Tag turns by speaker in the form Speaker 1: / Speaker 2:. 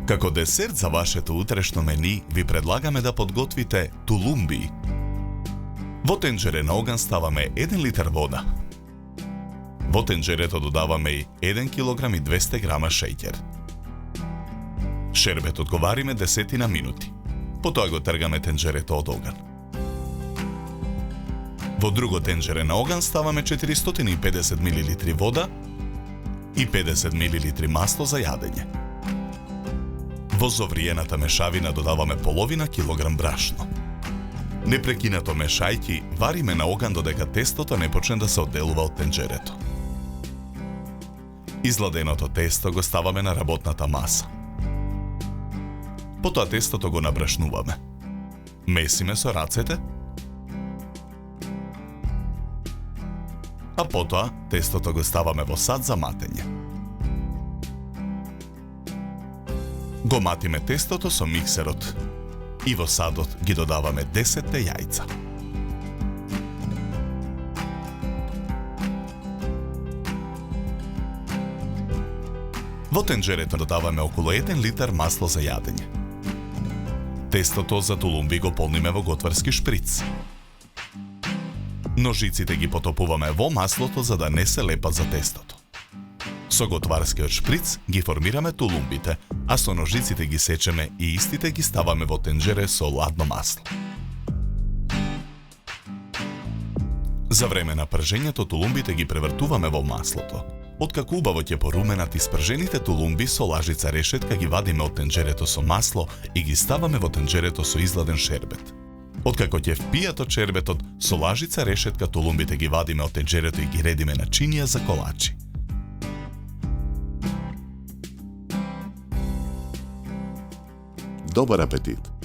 Speaker 1: Како десерт за вашето утрешно мени ви предлагаме да подготвите тулумби. Во тенџере на оган ставаме 1 литар вода. Во тенџерето додаваме и 1 кг и 200 грама шеќер. Шербетот го вариме 10 минути. Потоа го тргаме тенџерето од оган. Во друго тенџере на оган ставаме 450 мл вода и 50 мл масло за јадење. Во зовриената мешавина додаваме половина килограм брашно. Непрекинато мешајќи, вариме на оган додека тестото не почне да се одделува од тенџерето. Изладеното тесто го ставаме на работната маса. Потоа тестото го набрашнуваме. Месиме со рацете, а потоа тестото го ставаме во сад за матење. Го матиме тестото со миксерот и во садот ги додаваме 10 јајца. Во тенџерето додаваме околу 1 литар масло за јадење. Тестото за тулумби го полниме во готварски шприц. Ножиците ги потопуваме во маслото за да не се лепат за тестото. Со готварскиот шприц ги формираме тулумбите, а со ножиците ги сечеме и истите ги ставаме во тенџере со ладно масло. За време на пржењето тулумбите ги превртуваме во маслото. Откако убаво ќе поруменат испржените тулумби со лажица решетка ги вадиме од тенџерето со масло и ги ставаме во тенџерето со изладен шербет. Откако ќе впијат од шербетот, со лажица решетка тулумбите ги вадиме од тенџерето и ги редиме на чинија за колачи.
Speaker 2: Добар апетит!